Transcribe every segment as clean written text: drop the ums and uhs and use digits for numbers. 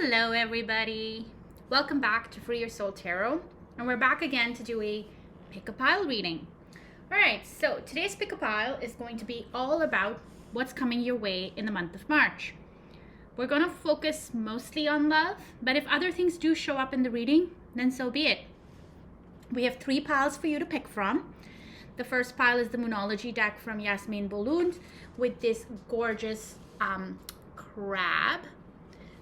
Hello everybody, welcome back to Free Your Soul Tarot, and we're back again to do a pick a pile reading. Alright, so today's pick a pile is going to be all about what's coming your way in the month of March. We're going to focus mostly on love, but if other things do show up in the reading, then so be it. We have 3 piles for you to pick from. The first pile is the Moonology deck from Yasmin Bolund with this gorgeous crab.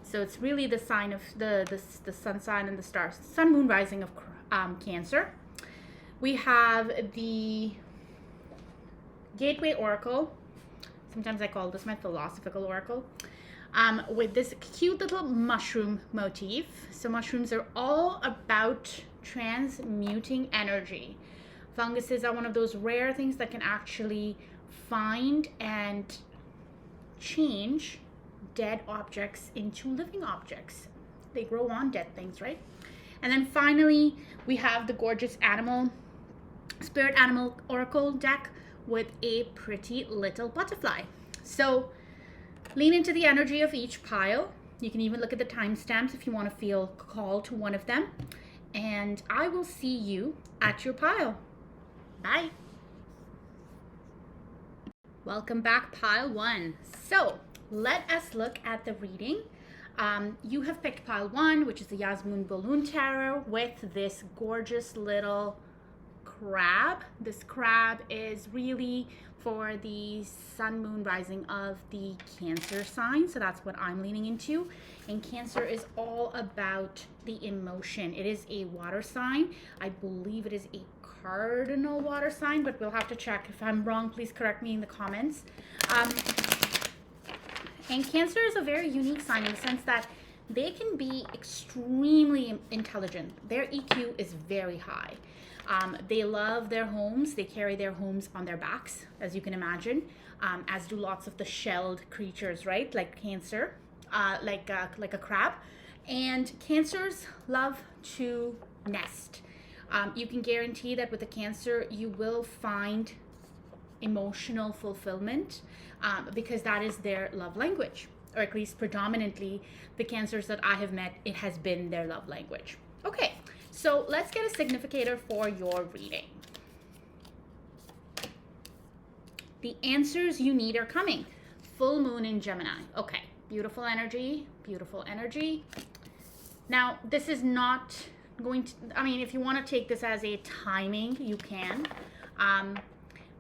So it's really the sign of the sun sign and the stars, sun, moon, rising of Cancer. We have the Gateway Oracle. Sometimes I call this my philosophical oracle. With this cute little mushroom motif. So mushrooms are all about transmuting energy. Funguses are one of those rare things that can actually find and change dead objects into living objects. They grow on dead things, right? And then finally, we have the gorgeous spirit animal oracle deck with a pretty little butterfly. So lean into the energy of each pile. You can even look at the timestamps if you want to feel called to one of them. And I will see you at your pile. Bye. Welcome back, pile 1. So let us look at the reading. You have picked pile 1, which is the Yasmin Bolund Tarot with this gorgeous little crab. This crab is really for the sun, moon, rising of the Cancer sign. So that's what I'm leaning into. And Cancer is all about the emotion. It is a water sign. I believe it is a cardinal water sign, but we'll have to check. If I'm wrong, please correct me in the comments. And Cancer is a very unique sign in the sense that they can be extremely intelligent. Their EQ is very high. They love their homes. They carry their homes on their backs, as you can imagine, as do lots of the shelled creatures, right? Like Cancer, like a crab. And Cancers love to nest. You can guarantee that with a Cancer, you will find emotional fulfillment because that is their love language, or at least predominantly the Cancers that I have met, it has been their love language. Okay, so let's get a significator for your reading. The answers you need are coming. Full moon in Gemini. Okay, beautiful energy, beautiful energy. Now, this is not going to, I mean, if you want to take this as a timing, you can.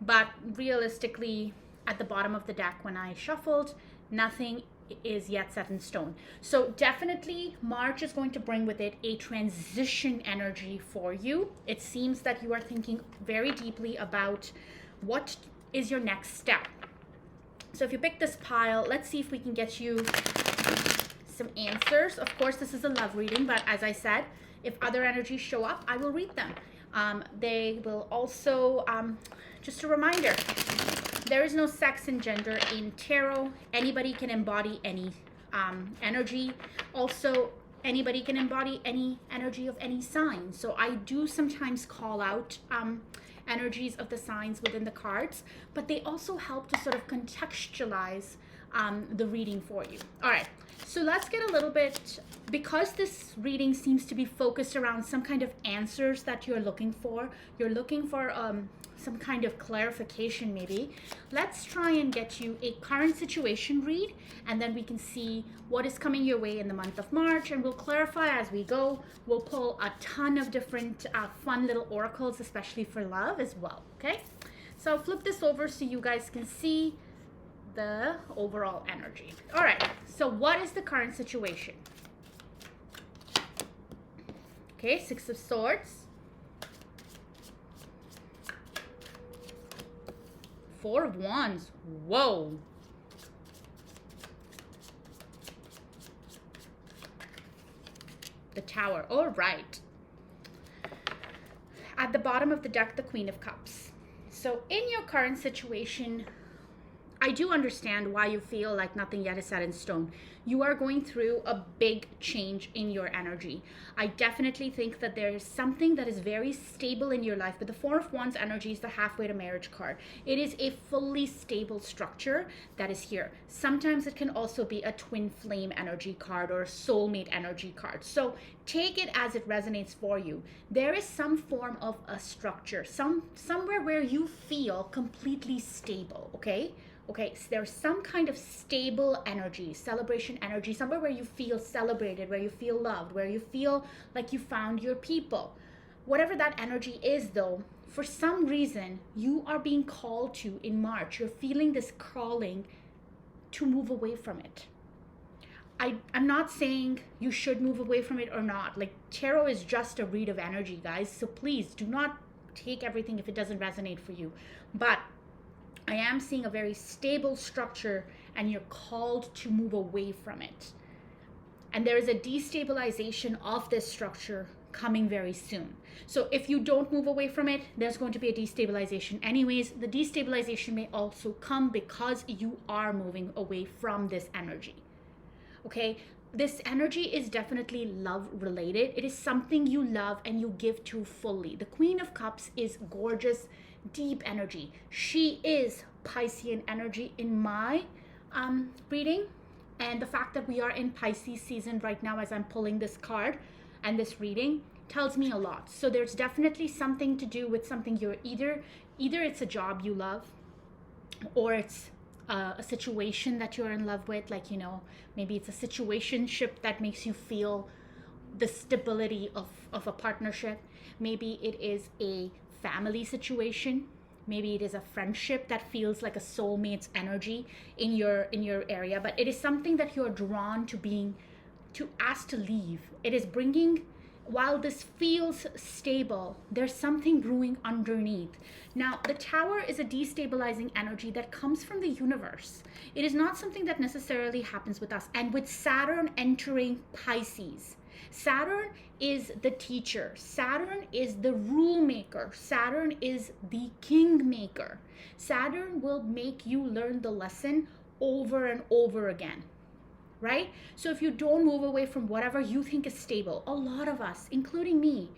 But realistically, at the bottom of the deck when I shuffled, nothing is yet set in stone. So definitely March is going to bring with it a transition energy for you. It seems that you are thinking very deeply about what is your next step. So if you pick this pile, let's see if we can get you some answers. Of course, this is a love reading, but as I said, if other energies show up, I will read them. They will also, just a reminder, there is no sex and gender in tarot. Anybody can embody any energy. Also, anybody can embody any energy of any sign. So I do sometimes call out energies of the signs within the cards, but they also help to sort of contextualize the reading for you. All right, so let's get a little bit, because this reading seems to be focused around some kind of answers that you're looking for. You're looking for some kind of clarification maybe. Let's try and get you a current situation read, and then we can see what is coming your way in the month of March, and we'll clarify as we go. We'll pull a ton of different fun little oracles, especially for love as well, okay? So I'll flip this over so you guys can see the overall energy. All right, so what is the current situation? Okay, 6 of Swords, 4 of Wands. Whoa. The Tower. All right. At the bottom of the deck, the Queen of Cups. So in your current situation, I do understand why you feel like nothing yet is set in stone. You are going through a big change in your energy. I definitely think that there is something that is very stable in your life, but the Four of Wands energy is the halfway to marriage card. It is a fully stable structure that is here. Sometimes it can also be a twin flame energy card or a soulmate energy card. So take it as it resonates for you. There is some form of a structure, somewhere where you feel completely stable, okay? Okay, so there's some kind of stable energy, celebration energy, somewhere where you feel celebrated, where you feel loved, where you feel like you found your people. Whatever that energy is, though, for some reason, you are being called to in March. You're feeling this calling to move away from it. I'm not saying you should move away from it or not. Like, tarot is just a read of energy, guys. So please do not take everything if it doesn't resonate for you. But I am seeing a very stable structure and you're called to move away from it. And there is a destabilization of this structure coming very soon. So if you don't move away from it, there's going to be a destabilization anyways. The destabilization may also come because you are moving away from this energy. Okay, this energy is definitely love related. It is something you love and you give to fully. The Queen of Cups is gorgeous, deep energy. She is Piscean energy in my reading. And the fact that we are in Pisces season right now as I'm pulling this card and this reading tells me a lot. So there's definitely something to do with something you're either it's a job you love, or it's a situation that you're in love with, like, you know, maybe it's a situationship that makes you feel the stability of a partnership. Maybe it is a family situation. Maybe it is a friendship that feels like a soulmate's energy in your area, but it is something that you're drawn to ask to leave. It is bringing, while this feels stable, there's something brewing underneath. Now, the Tower is a destabilizing energy that comes from the universe. It is not something that necessarily happens with us. And with Saturn entering Pisces, Saturn is the teacher. Saturn is the rule maker. Saturn is the king maker. Saturn will make you learn the lesson over and over again. Right? So if you don't move away from whatever you think is stable, a lot of us, including me,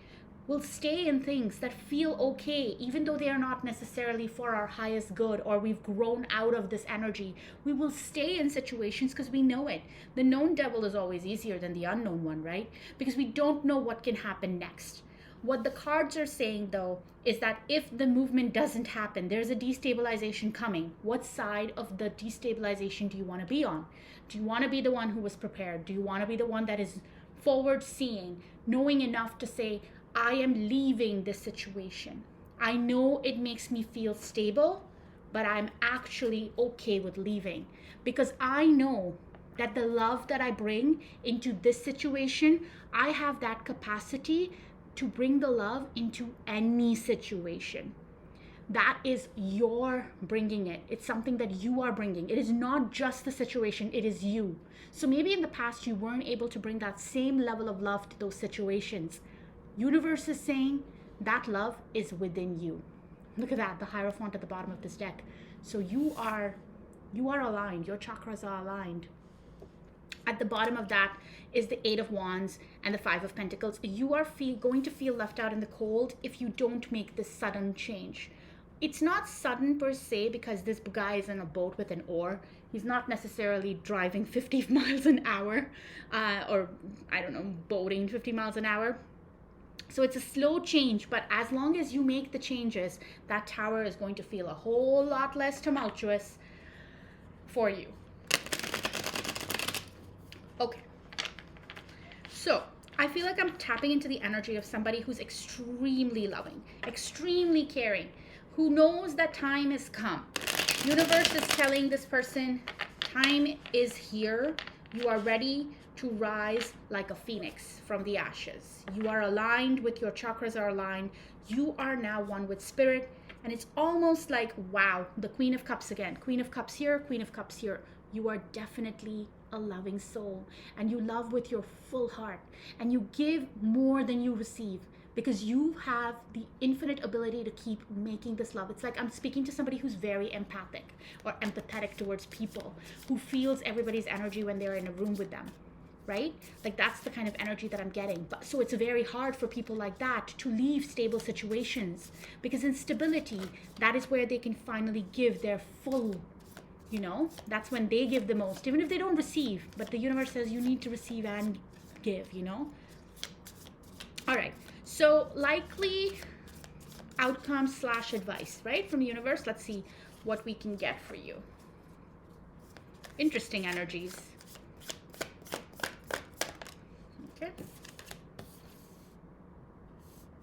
will stay in things that feel okay, even though they are not necessarily for our highest good, or we've grown out of this energy. We will stay in situations because we know it. The known devil is always easier than the unknown one, right? Because we don't know what can happen next. What the cards are saying, though, is that if the movement doesn't happen, there's a destabilization coming. What side of the destabilization do you want to be on? Do you want to be the one who was prepared? Do you want to be the one that is forward seeing, knowing enough to say, I am leaving this situation. I know it makes me feel stable, but I'm actually okay with leaving, because I know that the love that I bring into this situation, I have that capacity to bring the love into any situation. That is your bringing it. It's something that you are bringing. It is not just the situation, it is you. So maybe in the past you weren't able to bring that same level of love to those situations. Universe is saying that love is within you. Look at that, the Hierophant at the bottom of this deck. So you are aligned. Your chakras are aligned. At the bottom of that is the Eight of Wands and the Five of Pentacles. You are going to feel left out in the cold if you don't make this sudden change. It's not sudden per se, because this guy is in a boat with an oar. He's not necessarily driving 50 miles an hour or, I don't know, boating 50 miles an hour. So it's a slow change, but as long as you make the changes, that Tower is going to feel a whole lot less tumultuous for you. Okay. So I feel like I'm tapping into the energy of somebody who's extremely loving, extremely caring, who knows that time has come. Universe is telling this person, time is here. You are ready to rise like a phoenix from the ashes. You are aligned with your chakras are aligned. You are now one with spirit. And it's almost like, wow, the Queen of Cups again. Queen of Cups here, Queen of Cups here. You are definitely a loving soul, and you love with your full heart, and you give more than you receive, because you have the infinite ability to keep making this love. It's like I'm speaking to somebody who's very empathic or empathetic towards people, who feels everybody's energy when they're in a room with them, right? Like that's the kind of energy that I'm getting. But so it's very hard for people like that to leave stable situations, because in stability, that is where they can finally give their full, that's when they give the most, even if they don't receive. But the universe says you need to receive and give. All right. So likely outcome / advice, right, from the universe. Let's see what we can get for you. Interesting energies. Okay.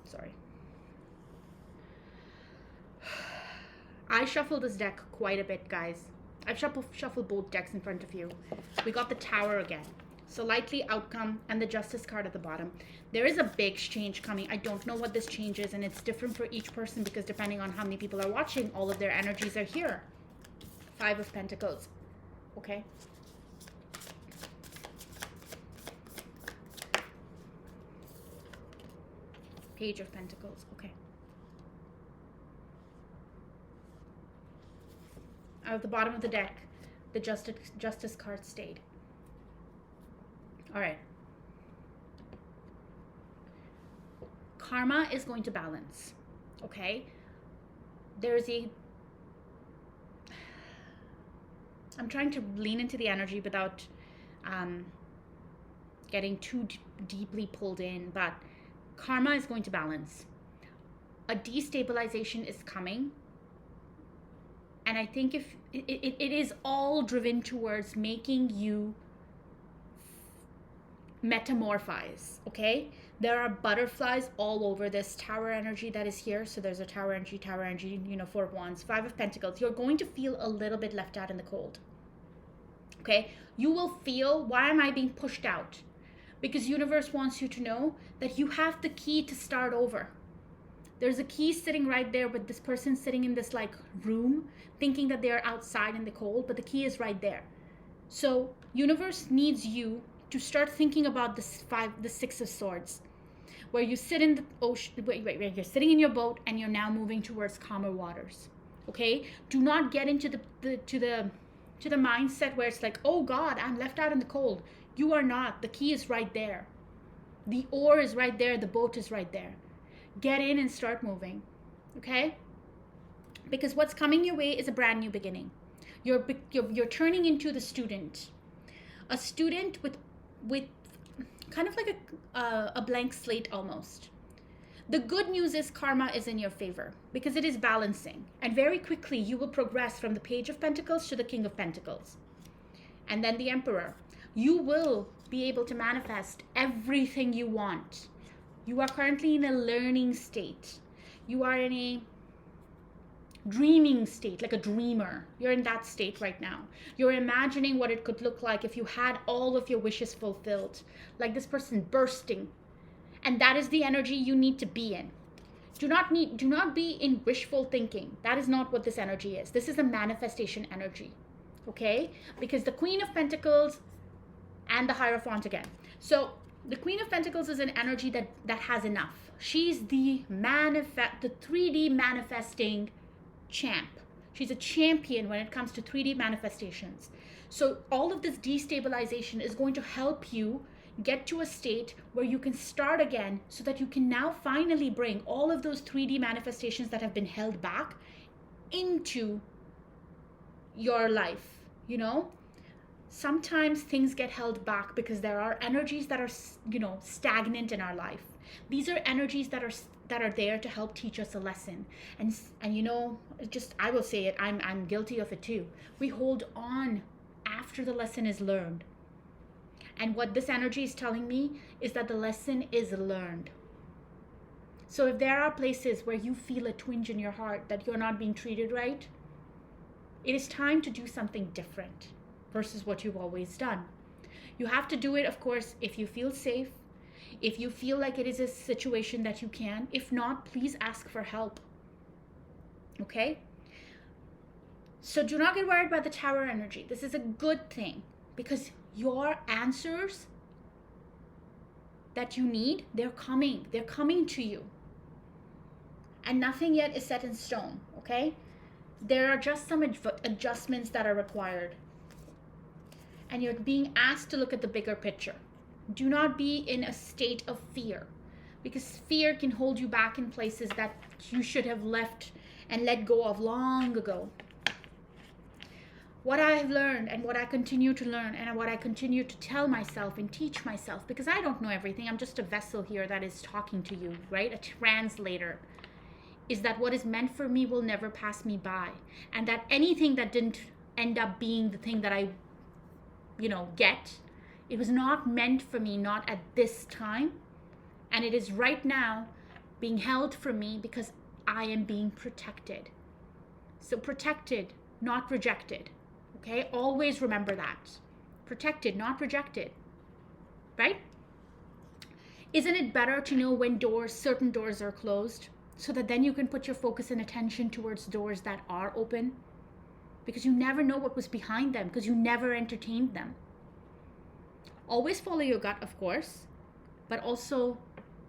Sorry. I shuffled this deck quite a bit, guys. I've shuffled both decks in front of you. We got the Tower again. So likely outcome and the Justice card at the bottom. There is a big change coming. I don't know what this change is, and it's different for each person because depending on how many people are watching, all of their energies are here. 5 of Pentacles. Okay. Page of Pentacles. Okay. Out of the bottom of the deck, the Justice card stayed. All right. Karma is going to balance. Okay. I'm trying to lean into the energy without getting too deeply pulled in, but karma is going to balance. A destabilization is coming. And I think if it is all driven towards making you metamorphize, okay? There are butterflies all over this Tower energy that is here. So there's a Tower energy, 4 of Wands, 5 of Pentacles. You're going to feel a little bit left out in the cold, okay? You will feel, why am I being pushed out? Because universe wants you to know that you have the key to start over. There's a key sitting right there with this person sitting in this like room thinking that they're outside in the cold, but the key is right there. So universe needs you to start thinking about the 6 of Swords, where you sit in the ocean, wait, you're sitting in your boat and you're now moving towards calmer waters. Okay? Do not get into the mindset where it's like, oh God, I'm left out in the cold. You are not. The key is right there. The oar is right there. The boat is right there. Get in and start moving. Okay? Because what's coming your way is a brand new beginning. You're turning into the student. A student with kind of like a blank slate almost. The good news is karma is in your favor because it is balancing. And very quickly you will progress from the Page of Pentacles to the King of Pentacles. And then the Emperor. You will be able to manifest everything you want. You are currently in a learning state. You are in a dreaming state, like a dreamer. You're in that state right now. You're imagining what it could look like if you had all of your wishes fulfilled, like this person bursting. And that is the energy you need to be in. Do not be in wishful thinking. That is not what this energy is. This is a manifestation energy. Okay? Because the Queen of Pentacles and the Hierophant again. So the Queen of Pentacles is an energy that has enough. She's the 3D manifesting champ. She's a champion when it comes to 3D manifestations. So all of this destabilization is going to help you get to a state where you can start again so that you can now finally bring all of those 3D manifestations that have been held back into your life. Sometimes things get held back because there are energies that are, stagnant in our life. These are energies that are there to help teach us a lesson. And I will say it, I'm guilty of it too. We hold on after the lesson is learned. And what this energy is telling me is that the lesson is learned. So if there are places where you feel a twinge in your heart that you're not being treated right, it is time to do something different versus what you've always done. You have to do it, of course, if you feel safe, if you feel like it is a situation that you can. If not, please ask for help. Okay? So do not get worried about the Tower energy. This is a good thing because your answers that you need, they're coming. They're coming to you. And nothing yet is set in stone, okay? There are just some adjustments that are required. And you're being asked to look at the bigger picture. Do not be in a state of fear, because fear can hold you back in places that you should have left and let go of long ago. What I have learned and what I continue to learn and what I continue to tell myself and teach myself, because I don't know everything, I'm just a vessel here that is talking to you, right? A translator, is that what is meant for me will never pass me by. And that anything that didn't end up being the thing that I, get, it was not meant for me, not at this time. And it is right now being held from me because I am being protected. So protected, not rejected. Okay, always remember that. Protected, not rejected. Right? Isn't it better to know when certain doors are closed, so that then you can put your focus and attention towards doors that are open? Because you never know what was behind them, because you never entertained them. Always follow your gut, of course, but also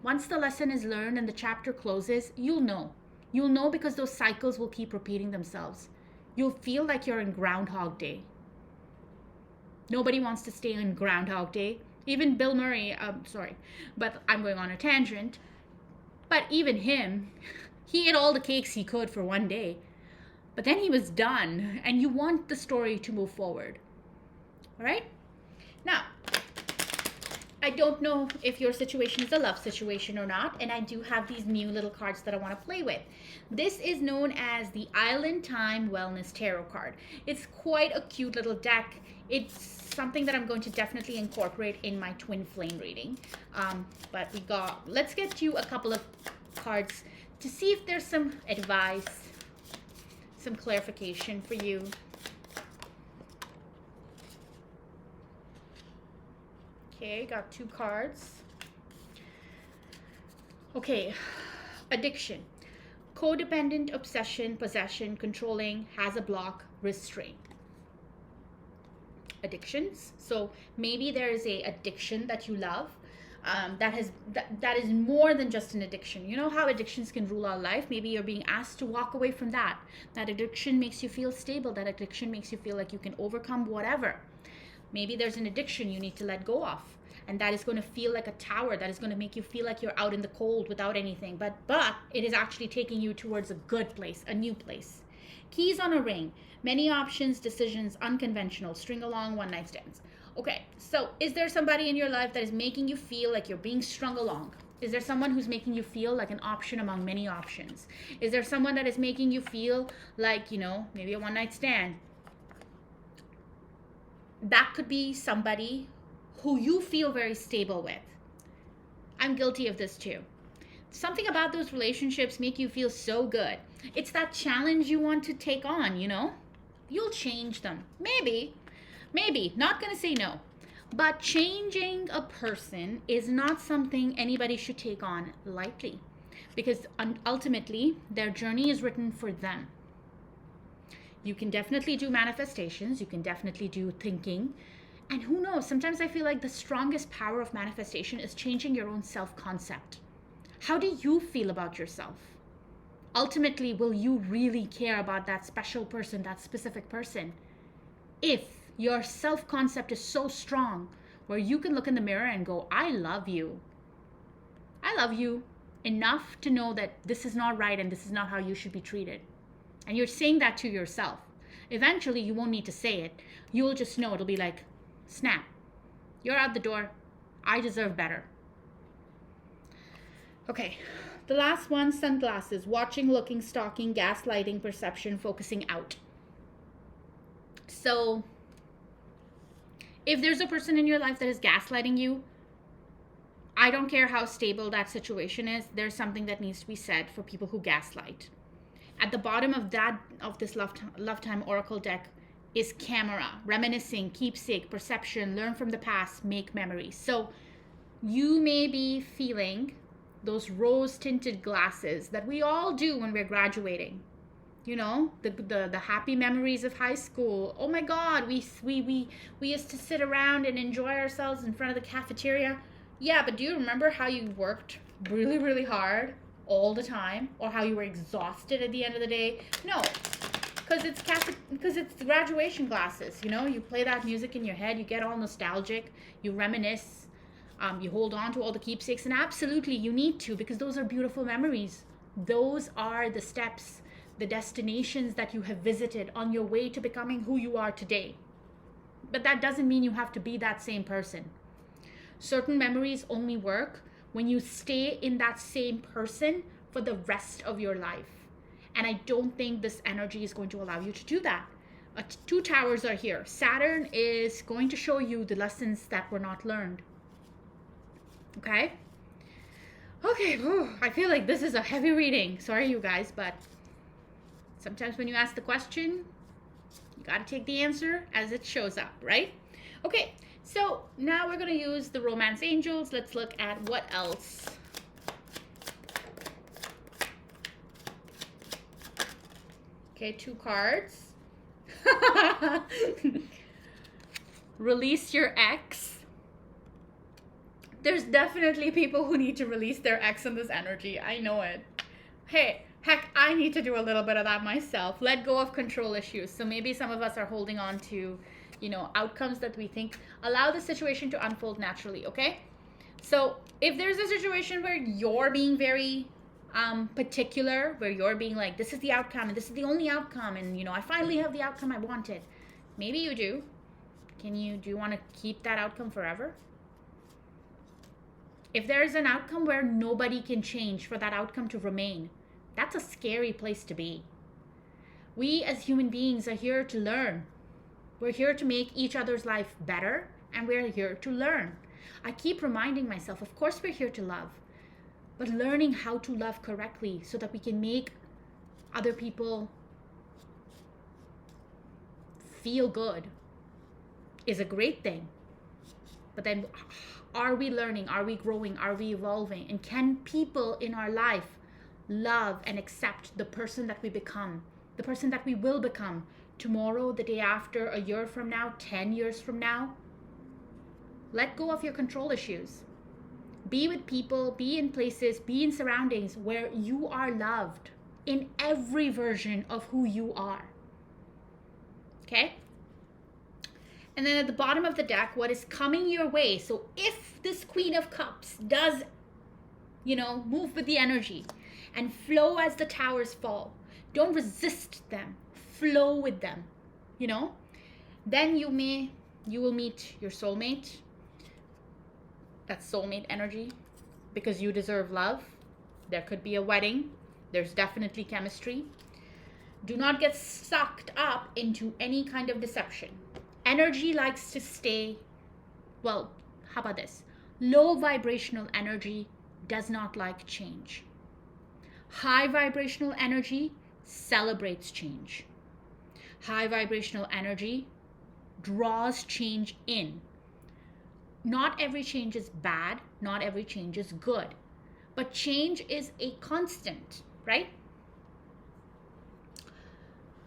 once the lesson is learned and the chapter closes, you'll know. You'll know because those cycles will keep repeating themselves. You'll feel like you're in Groundhog Day. Nobody wants to stay on Groundhog Day. Even Bill Murray, but I'm going on a tangent. But even him, he ate all the cakes he could for one day. But then he was done, and you want the story to move forward. All right? Now, I don't know if your situation is a love situation or not, and I do have these new little cards that I want to play with. This is known as the Island Time Wellness Tarot card. It's quite a cute little deck. It's something that I'm going to definitely incorporate in my twin flame reading. But let's get you a couple of cards to see if there's some advice, some clarification for you. Okay, got 2 cards. Okay, addiction. Codependent, obsession, possession, controlling, has a block, restraint. Addictions. So maybe there is a addiction that you love that is more than just an addiction. You know how addictions can rule our life? Maybe you're being asked to walk away from that. That addiction makes you feel stable. That addiction makes you feel like you can overcome whatever. Maybe there's an addiction you need to let go of, and that is going to feel like a tower, that is going to make you feel like you're out in the cold without anything, but it is actually taking you towards a good place, a new place. Keys on a ring, many options, decisions, unconventional, string along, one night stands. Okay, so is there somebody in your life that is making you feel like you're being strung along? Is there someone who's making you feel like an option among many options? Is there someone that is making you feel like, maybe a one night stand? That could be somebody who you feel very stable with. I'm guilty of this too. Something about those relationships make you feel so good. It's that challenge you want to take on, You'll change them. Maybe. Not going to say no. But changing a person is not something anybody should take on lightly, because ultimately their journey is written for them. You can definitely do manifestations. You can definitely do thinking. And who knows, sometimes I feel like the strongest power of manifestation is changing your own self-concept. How do you feel about yourself? Ultimately, will you really care about that special person, that specific person? If your self-concept is so strong where you can look in the mirror and go, I love you. I love you enough to know that this is not right and this is not how you should be treated. And you're saying that to yourself. Eventually, you won't need to say it. You'll just know. It'll be like, snap. You're out the door. I deserve better. Okay. The last one, sunglasses. Watching, looking, stalking, gaslighting, perception, focusing out. So, if there's a person in your life that is gaslighting you, I don't care how stable that situation is. There's something that needs to be said for people who gaslight. At the bottom of this Love Time Oracle deck is camera, reminiscing, keepsake, perception, learn from the past, make memories. So you may be feeling those rose-tinted glasses that we all do when we're graduating. The happy memories of high school. Oh my God, we used to sit around and enjoy ourselves in front of the cafeteria. Yeah, but do you remember how you worked really, really hard all the time, or how you were exhausted at the end of the day? No, because it's graduation glasses. You know, you play that music in your head, you get all nostalgic, you reminisce, you hold on to all the keepsakes, and absolutely you need to, because those are beautiful memories. Those are the steps, the destinations that you have visited on your way to becoming who you are today. But that doesn't mean you have to be that same person. Certain memories only work when you stay in that same person for the rest of your life. And I don't think this energy is going to allow you to do that. Two towers are here. Saturn is going to show you the lessons that were not learned. Okay? Okay, I feel like this is a heavy reading. Sorry, you guys, but sometimes when you ask the question, you got to take the answer as it shows up, right? Okay, so now we're going to use the romance angels. Let's look at what else. Okay, 2 cards. Release your ex. There's definitely people who need to release their ex in this energy. I know it. Hey, heck, I need to do a little bit of that myself. Let go of control issues. So maybe some of us are holding on to, outcomes that we think. Allow the situation to unfold naturally, okay? So if there's a situation where you're being very particular, where you're being like, this is the outcome and this is the only outcome, and I finally have the outcome I wanted. Maybe you do. Do you want to keep that outcome forever? If there's an outcome where nobody can change for that outcome to remain, that's a scary place to be. We as human beings are here to learn. We're here to make each other's life better, and we're here to learn. I keep reminding myself, of course we're here to love, but learning how to love correctly so that we can make other people feel good is a great thing. But then, are we learning? Are we growing? Are we evolving? And can people in our life love and accept the person that we become, the person that we will become tomorrow, the day after, a year from now, 10 years from now? Let go of your control issues. Be with people, be in places, be in surroundings where you are loved in every version of who you are. Okay? And then at the bottom of the deck, what is coming your way? So if this Queen of Cups does, move with the energy and flow as the towers fall, don't resist them, flow with them, then you will meet your soulmate. That's soulmate energy, because you deserve love. There could be a wedding. There's definitely chemistry. Do not get sucked up into any kind of deception. Energy likes to stay, well, how about this? Low vibrational energy does not like change. High vibrational energy celebrates change. High vibrational energy draws change in. Not every change is bad, not every change is good, but change is a constant, right?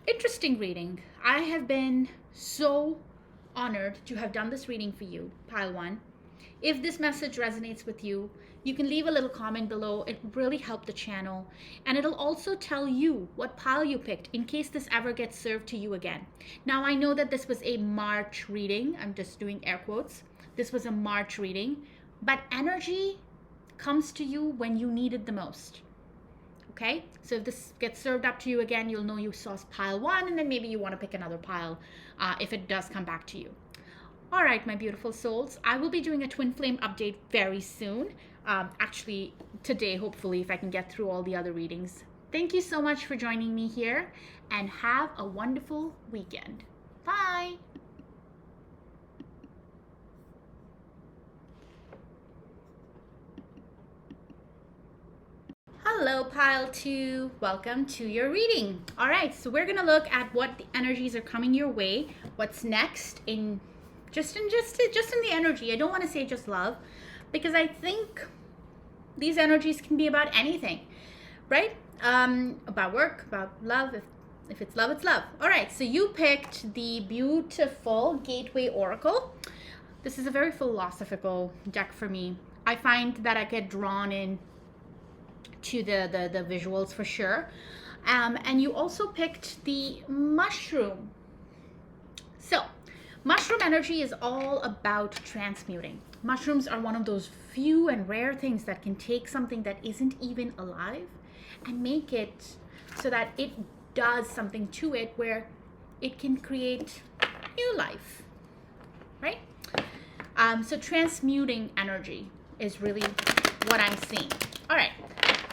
Interesting reading. I have been so honored to have done this reading for you, Pile 1. If this message resonates with you, you can leave a little comment below. It really helped the channel. And it'll also tell you what pile you picked in case this ever gets served to you again. Now, I know that this was a March reading. I'm just doing air quotes. This was a March reading. But energy comes to you when you need it the most. Okay? So if this gets served up to you again, you'll know you saw pile 1, and then maybe you want to pick another pile if it does come back to you. All right, my beautiful souls. I will be doing a twin flame update very soon. Actually, today, hopefully, if I can get through all the other readings. Thank you so much for joining me here, and have a wonderful weekend. Bye. Hello, Pile 2. Welcome to your reading. All right, so we're going to look at what the energies are coming your way. What's next in just in the energy. I don't want to say just love, because I think these energies can be about anything, right? About work, about love. If it's love, it's love. All right, so you picked the beautiful Gateway Oracle. This is a very philosophical deck for me. I find that I get drawn in to the visuals for sure. And you also picked the mushroom. So mushroom energy is all about transmuting. Mushrooms are one of those few and rare things that can take something that isn't even alive and make it so that it does something to it where it can create new life, right? So transmuting energy is really what I'm seeing. All right,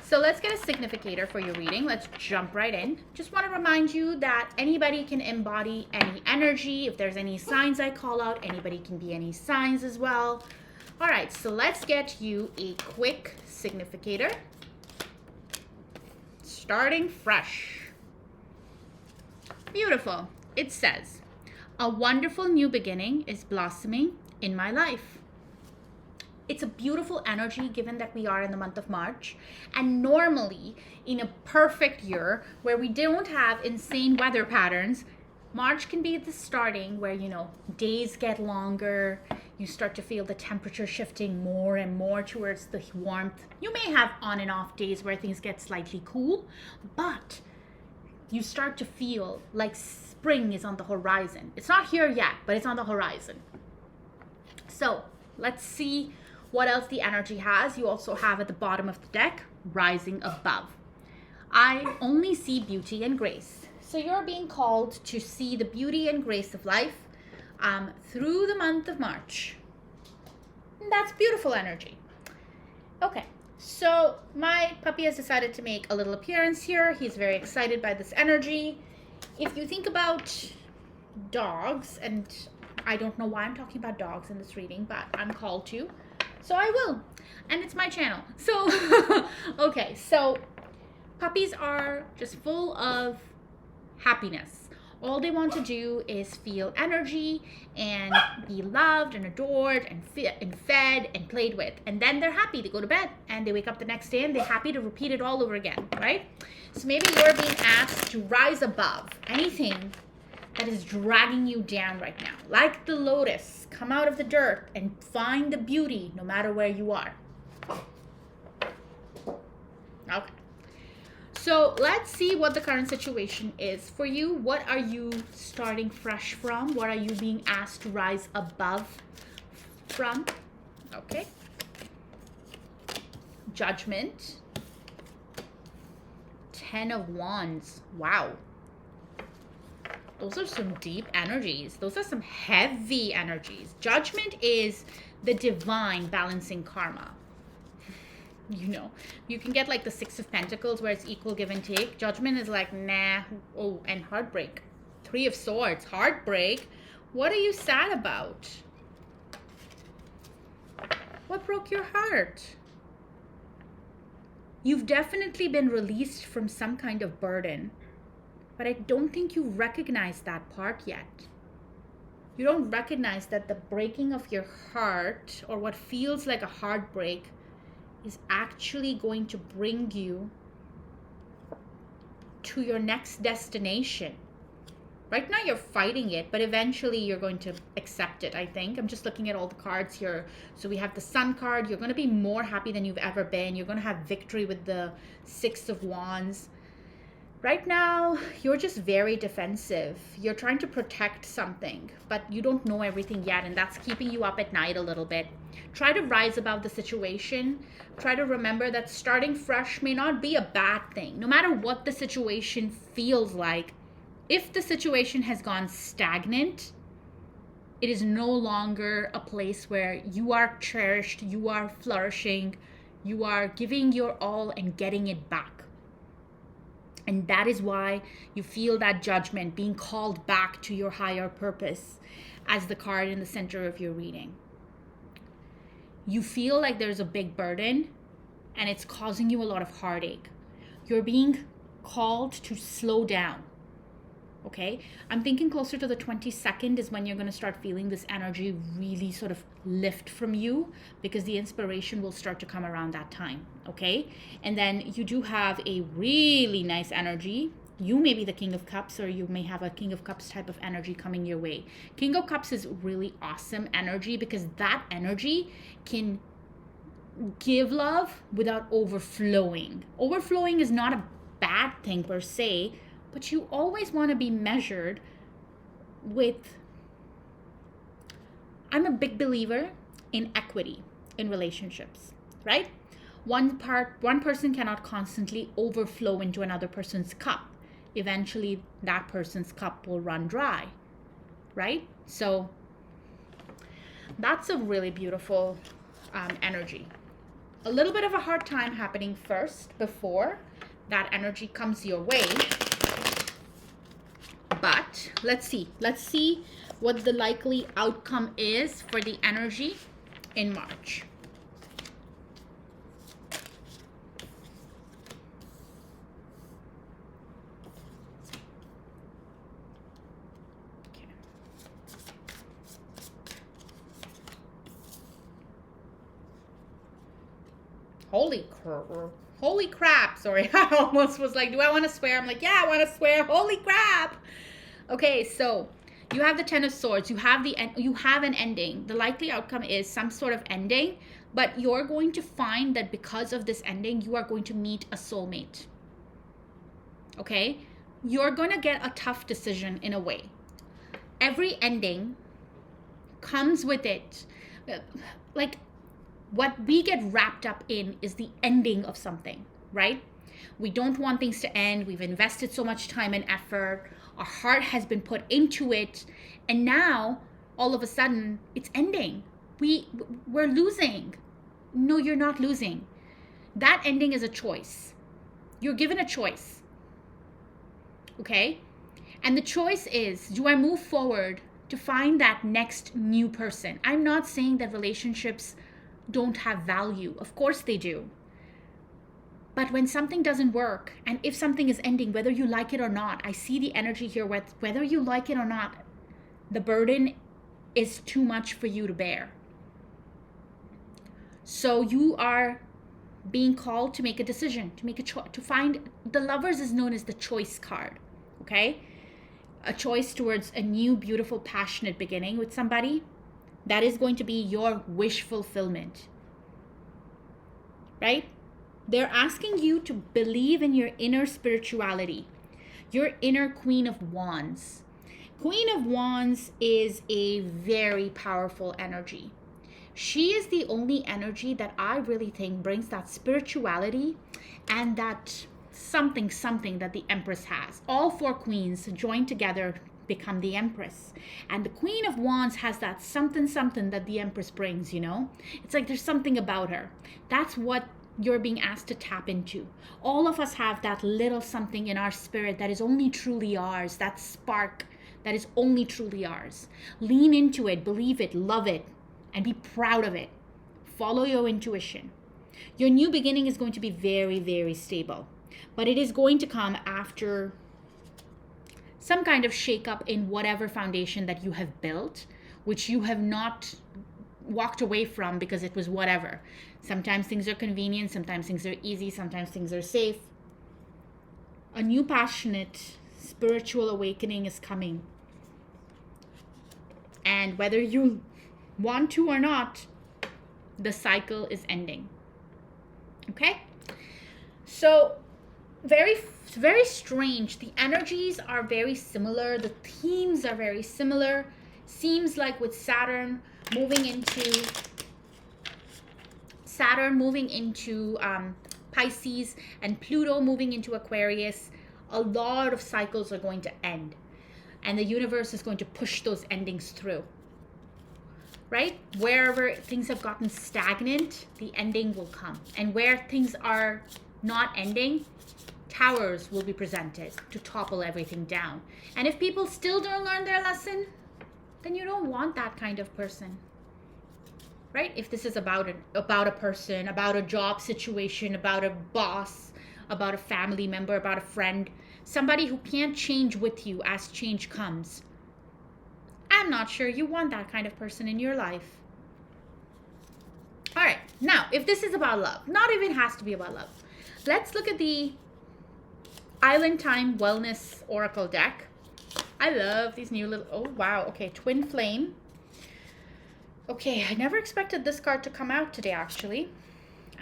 so let's get a significator for your reading. Let's jump right in. Just want to remind you that anybody can embody any energy. If there's any signs I call out, anybody can be any signs as well. All right, so let's get you a quick significator. Starting fresh. Beautiful. It says, a wonderful new beginning is blossoming in my life. It's a beautiful energy given that we are in the month of March. And normally, in a perfect year where we don't have insane weather patterns, March can be the starting where, days get longer. You start to feel the temperature shifting more and more towards the warmth. You may have on and off days where things get slightly cool, but you start to feel like spring is on the horizon. It's not here yet, but it's on the horizon. So let's see what else the energy has. You also have at the bottom of the deck, rising above. I only see beauty and grace. So you're being called to see the beauty and grace of life through the month of March. And that's beautiful energy. Okay, so my puppy has decided to make a little appearance here. He's very excited by this energy. If you think about dogs, and I don't know why I'm talking about dogs in this reading, but I'm called to, so I will. And it's my channel. So, okay, so puppies are just full of happiness. All they want to do is feel energy and be loved and adored and fed and played with. And then they're happy. They go to bed and they wake up the next day and they're happy to repeat it all over again, right? So maybe you're being asked to rise above anything that is dragging you down right now. Like the lotus, come out of the dirt and find the beauty no matter where you are. Okay. So let's see what the current situation is for you. What are you starting fresh from? What are you being asked to rise above from? Okay. Judgment. 10 of Wands. Wow. Those are some deep energies. Those are some heavy energies. Judgment is the divine balancing karma. You can get like the 6 of Pentacles where it's equal give and take. Judgment is like, nah. Oh, and heartbreak. 3 of Swords, heartbreak. What are you sad about? What broke your heart? You've definitely been released from some kind of burden, but I don't think you recognize that part yet. You don't recognize that the breaking of your heart, or what feels like a heartbreak, is actually going to bring you to your next destination. Right now you're fighting it, but eventually you're going to accept it, I think. I'm just looking at all the cards here. So we have the Sun card. You're going to be more happy than you've ever been. You're going to have victory with the 6 of Wands. Right now, you're just very defensive. You're trying to protect something, but you don't know everything yet, and that's keeping you up at night a little bit. Try to rise above the situation. Try to remember that starting fresh may not be a bad thing. No matter what the situation feels like, if the situation has gone stagnant, it is no longer a place where you are cherished, you are flourishing, you are giving your all and getting it back. And that is why you feel that judgment, being called back to your higher purpose, as the card in the center of your reading. You feel like there's a big burden and it's causing you a lot of heartache. You're being called to slow down. Okay, I'm thinking closer to the 22nd is when you're going to start feeling this energy really sort of lift from you, because the inspiration will start to come around that time. Okay, and then you do have a really nice energy. You may be the King of Cups, or you may have a King of Cups type of energy coming your way. King of Cups is really awesome energy because that energy can give love without overflowing. Overflowing is not a bad thing per se, but you always want to be measured with. I'm a big believer in equity in relationships, right? One person cannot constantly overflow into another person's cup. Eventually that person's cup will run dry, right? So that's a really beautiful energy. A little bit of a hard time happening first before that energy comes your way. But let's see what the likely outcome is for the energy in March. Holy crap. Sorry, I almost was like, do I want to swear? I'm like, yeah, I want to swear. Holy crap. Okay, so you have the Ten of Swords. You have an ending. The likely outcome is some sort of ending, but you're going to find that because of this ending, you are going to meet a soulmate. Okay? You're going to get a tough decision in a way. Every ending comes with it. Like, what we get wrapped up in is the ending of something, right? We don't want things to end. We've invested so much time and effort. Our heart has been put into it. And now, all of a sudden, it's ending. We're losing. No, you're not losing. That ending is a choice. You're given a choice. Okay? And the choice is, do I move forward to find that next new person? I'm not saying that relationships don't have value. Of course they do. But when something doesn't work, and if something is ending, whether you like it or not, I see the energy here, whether you like it or not, the burden is too much for you to bear. So you are being called to make a decision, to make a choice, to find. The Lovers is known as the choice card, okay? A choice towards a new, beautiful, passionate beginning with somebody. That is going to be your wish fulfillment, right? They're asking you to believe in your inner spirituality, your inner Queen of Wands. Queen of Wands is a very powerful energy. She is the only energy that I really think brings that spirituality and that something that the Empress has. All four queens joined together become the Empress. And the Queen of Wands has that something that the Empress brings, you know? It's like there's something about her. That's what you're being asked to tap into. All of us have that little something in our spirit that is only truly ours, that spark that is only truly ours. Lean into it, believe it, love it, and be proud of it. Follow your intuition. Your new beginning is going to be very, very stable, but it is going to come after some kind of shakeup in whatever foundation that you have built, which you have not walked away from because it was whatever. Sometimes things are convenient, sometimes things are easy, sometimes things are safe. A new passionate spiritual awakening is coming. And whether you want to or not, the cycle is ending. Okay? So, very strange. The energies are very similar. The themes are very similar. Seems like with Saturn moving into Pisces and Pluto moving into Aquarius, a lot of cycles are going to end. And the universe is going to push those endings through. Right? Wherever things have gotten stagnant, the ending will come. And where things are not ending, towers will be presented to topple everything down. And if people still don't learn their lesson, then you don't want that kind of person. Right? If this is about a person, about a job situation, about a boss, about a family member, about a friend, somebody who can't change with you as change comes, I'm not sure you want that kind of person in your life. All right. Now, if this is about love, not even has to be about love. Let's look at the Island Time Wellness Oracle deck. I love these new little, oh wow, okay, Twin Flame. Okay, I never expected this card to come out today, actually.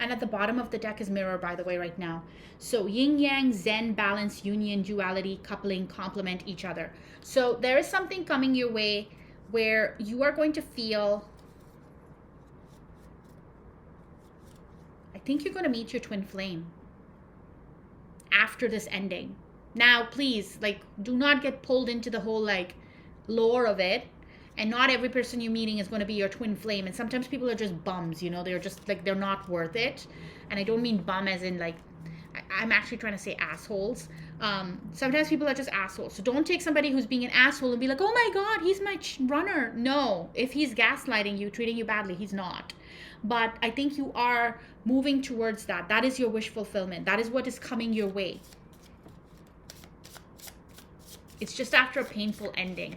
And at the bottom of the deck is mirror, by the way, right now. So yin yang, zen, balance, union, duality, coupling, complement each other. So there is something coming your way where you are going to feel, I think you're going to meet your twin flame after this ending. Now, please, like, do not get pulled into the whole, like, lore of it. And not every person you're meeting is going to be your twin flame. And sometimes people are just bums, you know, they're just like, they're not worth it. And I don't mean bum as in like, I'm actually trying to say assholes. Sometimes people are just assholes. So don't take somebody who's being an asshole and be like, oh my God, he's my runner. No, if he's gaslighting you, treating you badly, he's not. But I think you are moving towards that. That is your wish fulfillment. That is what is coming your way. It's just after a painful ending.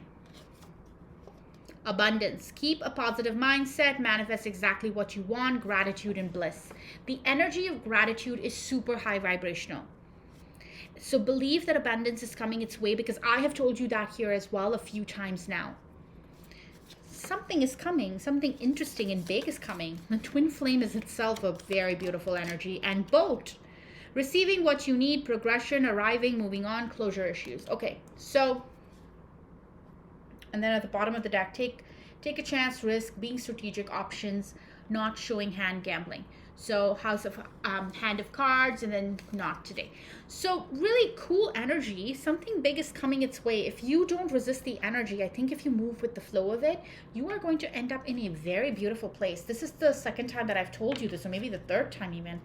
Abundance. Keep a positive mindset. Manifest exactly what you want. Gratitude and bliss. The energy of gratitude is super high vibrational. So believe that abundance is coming its way, because I have told you that here as well a few times now. Something is coming. Something interesting and big is coming. The twin flame is itself a very beautiful energy. And boat. Receiving what you need. Progression. Arriving. Moving on. Closure issues. Okay. So... and then at the bottom of the deck, take a chance, risk, being strategic, options, not showing hand, gambling. So house of hand of cards, and then not today. So really cool energy. Something big is coming its way. If you don't resist the energy, I think if you move with the flow of it, you are going to end up in a very beautiful place. This is the second time that I've told you this, or maybe the third time even.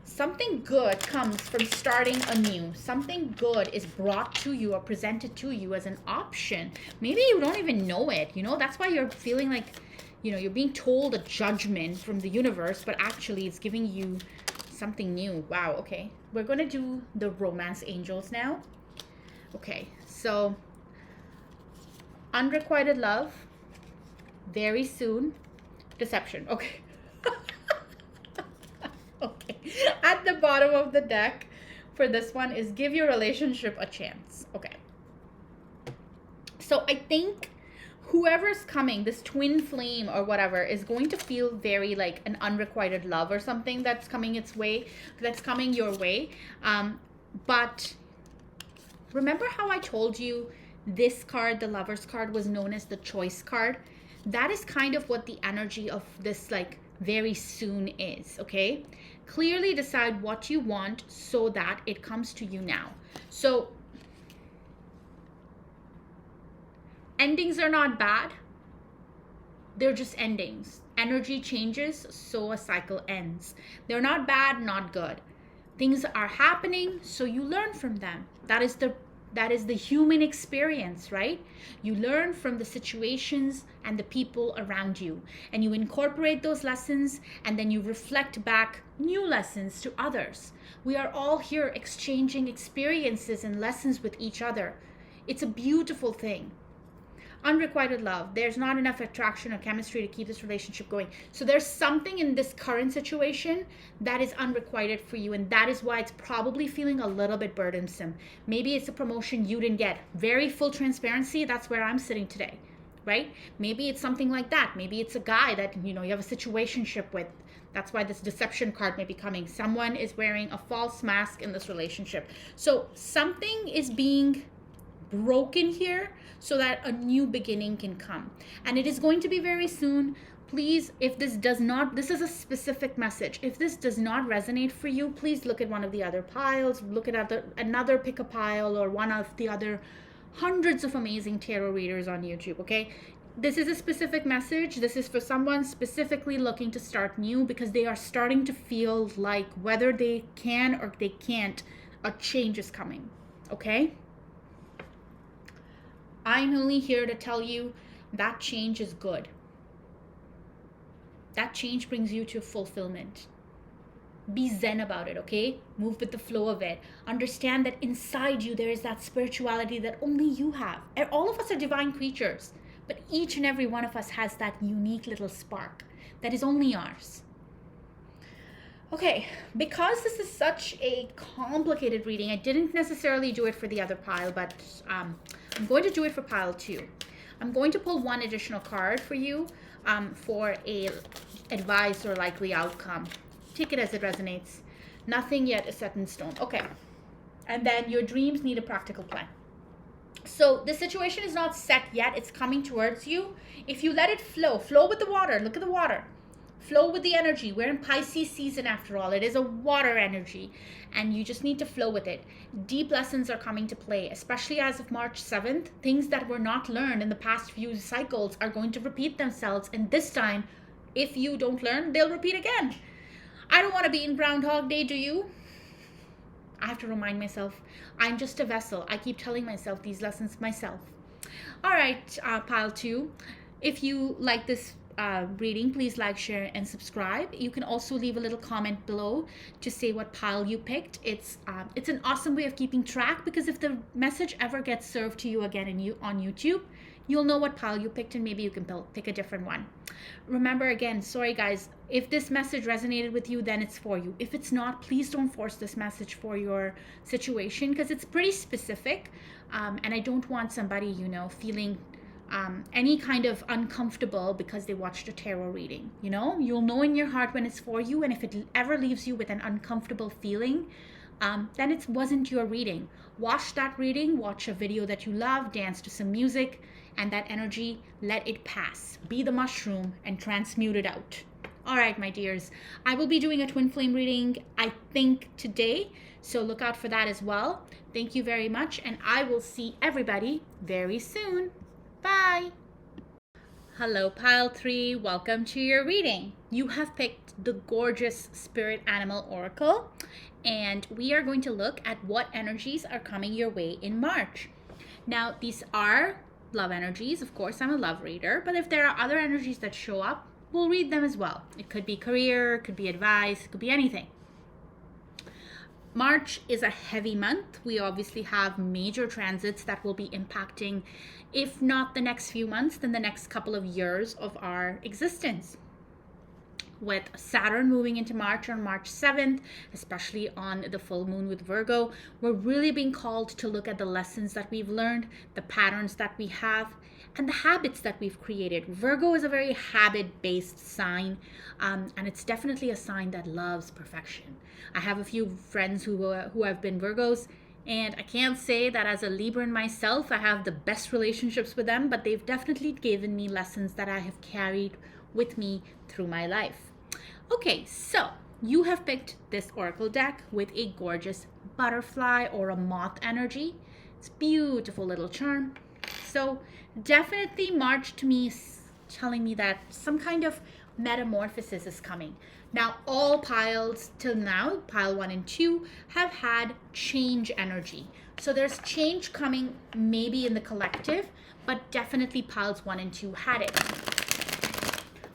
Something good comes from starting anew. Something good is brought to you or presented to you as an option. Maybe you don't even know it, you know? That's why you're feeling like, you know, you're being told a judgment from the universe, but actually it's giving you something new. Wow, okay. We're going to do the romance angels now. Okay, so unrequited love, very soon, deception. Okay. Okay. At the bottom of the deck for this one is give your relationship a chance. Okay. So I think whoever's coming, this twin flame or whatever, is going to feel very like an unrequited love or something that's coming its way, that's coming your way. But remember how I told you this card, the Lover's card, was known as the choice card? That is kind of what the energy of this like very soon is, okay? Clearly decide what you want so that it comes to you now. So endings are not bad. They're just endings. Energy changes, so a cycle ends. They're not bad, not good. Things are happening, so you learn from them. That is the human experience, right? You learn from the situations and the people around you, and you incorporate those lessons, and then you reflect back new lessons to others. We are all here exchanging experiences and lessons with each other. It's a beautiful thing. Unrequited love. There's not enough attraction or chemistry to keep this relationship going. So there's something in this current situation that is unrequited for you, and that is why it's probably feeling a little bit burdensome. Maybe it's a promotion you didn't get. Very full transparency, that's where I'm sitting today, right? Maybe it's something like that. Maybe it's a guy that, you know, you have a situationship with. That's why this deception card may be coming. Someone is wearing a false mask in this relationship. So something is being broken here so that a new beginning can come, and it is going to be very soon. Please, if this does not, this is a specific message, if this does not resonate for you, please look at one of the other piles, look at another, pick a pile, or one of the other hundreds of amazing tarot readers on YouTube. Okay, this is a specific message. This is for someone specifically looking to start new, because they are starting to feel like whether they can or they can't, a change is coming. Okay, I'm only here to tell you that change is good. That change brings you to fulfillment. Be zen about it, okay? Move with the flow of it. Understand that inside you there is that spirituality that only you have. All of us are divine creatures, but each and every one of us has that unique little spark that is only ours. Okay, because this is such a complicated reading, I didn't necessarily do it for the other pile, but I'm going to do it for pile 2. I'm going to pull one additional card for you for a advice or likely outcome. Take it as it resonates. Nothing yet is set in stone. Okay. And then your dreams need a practical plan. So the situation is not set yet. It's coming towards you. If you let it flow, flow with the water. Look at the water. Flow with the energy. We're in Pisces season after all. It is a water energy and you just need to flow with it. Deep lessons are coming to play, especially as of March 7th. Things that were not learned in the past few cycles are going to repeat themselves. And this time, if you don't learn, they'll repeat again. I don't want to be in Groundhog Day, do you? I have to remind myself, I'm just a vessel. I keep telling myself these lessons myself. All right, pile 2. If you like this reading, please like, share, and subscribe. You can also leave a little comment below to say what pile you picked. It's an awesome way of keeping track, because if the message ever gets served to you again on YouTube, you'll know what pile you picked and maybe you can pick a different one. Remember, again, sorry guys, if this message resonated with you, then it's for you. If it's not, please don't force this message for your situation, because it's pretty specific. And I don't want somebody, feeling any kind of uncomfortable because they watched a tarot reading. You'll know in your heart when it's for you, and if it ever leaves you with an uncomfortable feeling, then it wasn't your reading. Watch that reading, watch a video that you love, dance to some music, and that energy, let it pass. Be the mushroom and transmute it out. All right, my dears, I will be doing a twin flame reading, I think, today, so look out for that as well. Thank you very much, and I will see everybody very soon. Bye. Hello, pile 3. Welcome to your reading. You have picked the gorgeous Spirit Animal Oracle, and we are going to look at what energies are coming your way in March. Now, these are love energies. Of course, I'm a love reader, but if there are other energies that show up, we'll read them as well. It could be career, it could be advice, it could be anything. March is a heavy month. We obviously have major transits that will be impacting, if not the next few months, then the next couple of years of our existence. With Saturn moving into March on March 7th, especially on the full moon with Virgo, we're really being called to look at the lessons that we've learned, the patterns that we have, and the habits that we've created. Virgo is a very habit-based sign, and it's definitely a sign that loves perfection. I have a few friends who have been Virgos, and I can't say that as a Libran myself, I have the best relationships with them, but they've definitely given me lessons that I have carried with me through my life. Okay, so you have picked this oracle deck with a gorgeous butterfly or a moth energy. It's a beautiful little charm. So definitely March to me is telling me that some kind of metamorphosis is coming. Now, all piles till now, pile 1 and 2, have had change energy. So there's change coming maybe in the collective, but definitely piles 1 and 2 had it.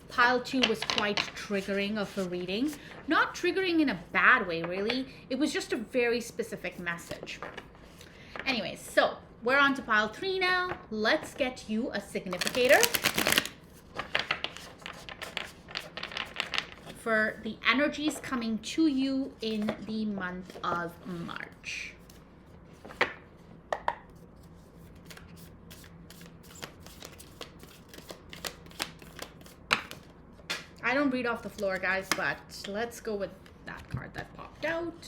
Pile 2 was quite triggering of a reading. Not triggering in a bad way, really. It was just a very specific message. Anyways, so we're on to pile 3 now. Let's get you a significator for the energies coming to you in the month of March. I don't read off the floor, guys, but let's go with that card that popped out.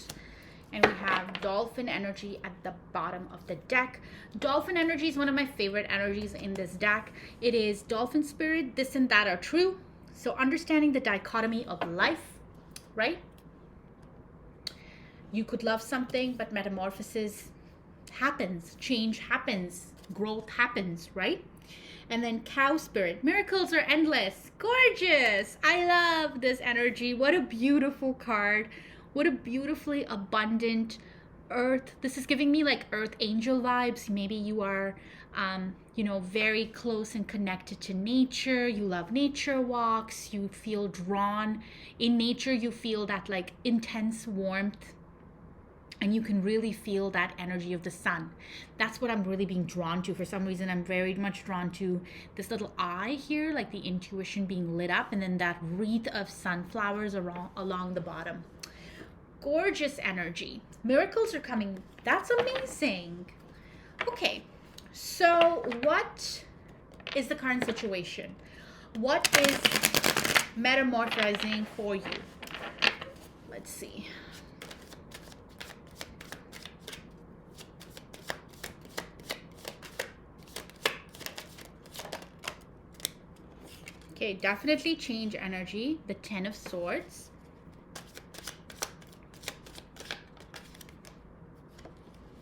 And we have Dolphin Energy at the bottom of the deck. Dolphin Energy is one of my favorite energies in this deck. It is Dolphin Spirit, this and that are true. So understanding the dichotomy of life, right? You could love something, but metamorphosis happens, change happens, growth happens, right? And then Cow Spirit, miracles are endless. Gorgeous. I love this energy. What a beautiful card. What a beautifully abundant earth. This is giving me like earth angel vibes. Maybe you are, very close and connected to nature. You love nature walks. You feel drawn. In nature, you feel that like intense warmth. And you can really feel that energy of the sun. That's what I'm really being drawn to. For some reason, I'm very much drawn to this little eye here, like the intuition being lit up, and then that wreath of sunflowers along the bottom. Gorgeous energy. Miracles are coming. That's amazing. Okay, so what is the current situation? What is metamorphosing for you? Let's see. Okay, definitely change energy. The 10 of Swords.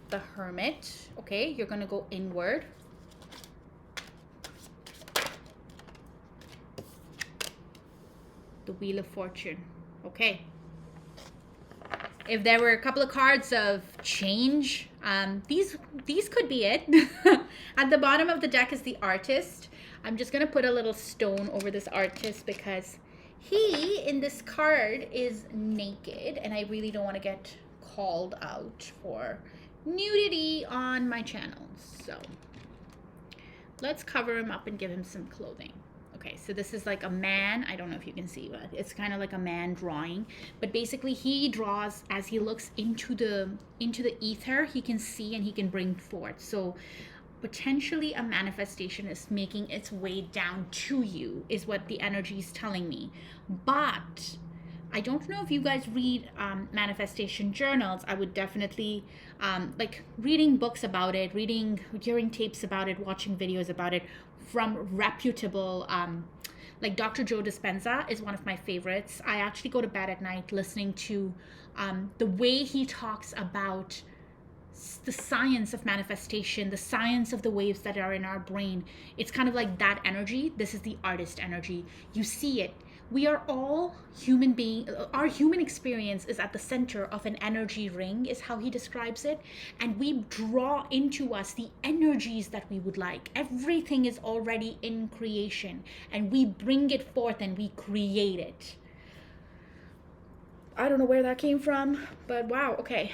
The Hermit. Okay, you're going to go inward. The Wheel of Fortune. Okay. If there were a couple of cards of change, these could be it. At the bottom of the deck is the Artist. I'm just going to put a little stone over this Artist because he, in this card, is naked. And I really don't want to get called out for nudity on my channel. So let's cover him up and give him some clothing. Okay, so this is like a man. I don't know if you can see, but it's kind of like a man drawing. But basically, he draws as he looks into the ether. He can see and he can bring forth. So potentially a manifestation is making its way down to you, is what the energy is telling me. But I don't know if you guys read manifestation journals. I would definitely like reading books about it, hearing tapes about it, watching videos about it from reputable, like Dr. Joe Dispenza is one of my favorites. I actually go to bed at night listening to the way he talks about the science of manifestation, the science of the waves that are in our brain. It's kind of like that energy. This is the artist energy. You see it. We are all human beings. Our human experience is at the center of an energy ring, is how he describes it. And we draw into us the energies that we would like. Everything is already in creation. And we bring it forth and we create it. I don't know where that came from, but wow, okay.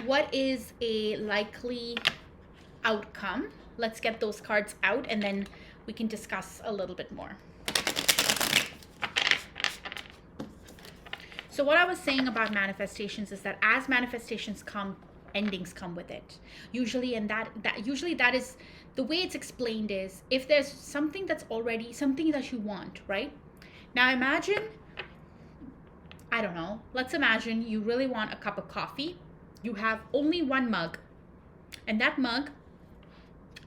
What is a likely outcome? Let's get those cards out and then we can discuss a little bit more. So what I was saying about manifestations is that as manifestations come, endings come with it. Usually, and usually that is the way it's explained is if there's something that's already something that you want, right? Now imagine, I don't know, let's imagine you really want a cup of coffee. You have only one mug, and that mug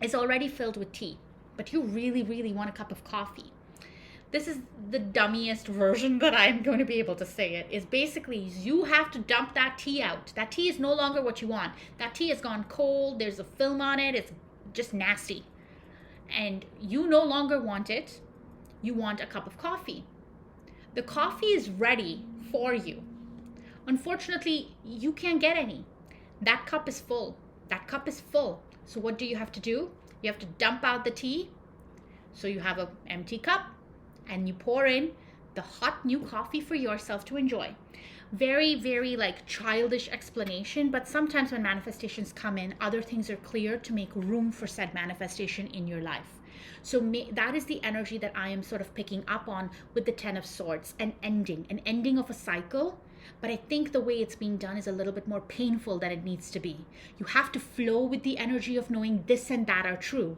is already filled with tea, but you really, really want a cup of coffee. This is the dummiest version that I'm going to be able to say it, is basically you have to dump that tea out. That tea is no longer what you want. That tea has gone cold. There's a film on it. It's just nasty. And you no longer want it. You want a cup of coffee. The coffee is ready for you. Unfortunately, you can't get any. That cup is full. That cup is full. So what do you have to do? You have to dump out the tea. So you have an empty cup and you pour in the hot new coffee for yourself to enjoy. Very, very like childish explanation, but sometimes when manifestations come in, other things are clear to make room for said manifestation in your life. So that is the energy that I am sort of picking up on with the 10 of Swords, an ending of a cycle. But I think the way it's being done is a little bit more painful than it needs to be. You have to flow with the energy of knowing this and that are true.